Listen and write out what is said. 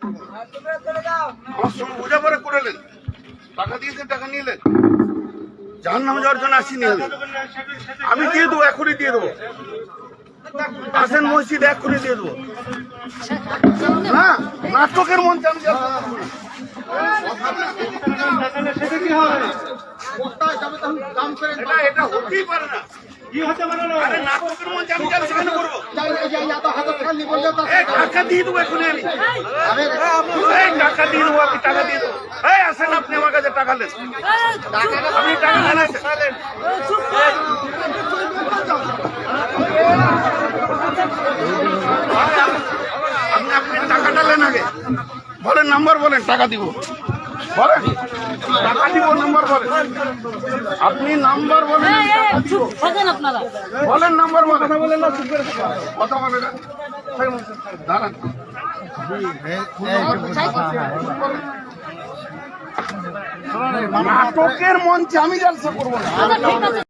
আমার সঙ্গে বোঝাপড়া করেলেন, টাকা দিয়েছেন, টাকা নিলেন, যার নাম যাওয়ার জন্য আসিনি আমি দিয়ে দেবো, এখনই দিয়ে দেবো। আসেন মসজিদ, এখনই দিয়ে দেবো। না, নাটকের মঞ্চে আমি এটা হতেই পারে না। আরে নাটকের মঞ্চে আমি যাবো, সেখানে করবো। টাকা দিয়ে দেবো এখনই আমি, টাকা দিয়ে দেবো, আপনি টাকা দিয়ে দেবো। আসেন, আপনি আমার কাছে টাকা নেন, আপনি টাকা নেন, আপনি টাকাটা নেন আগে, বলেন নাম্বার বলেন, টাকা দিব, বলেন টাকা দিব, নাম্বার বলেন, আপনি নাম্বার বলেন, বলেন নাম্বার বলেন, কথা বলেন না, কথা বলেন না, দাঁড়ান। নাটকের মঞ্চে আমি জলসা করবো না।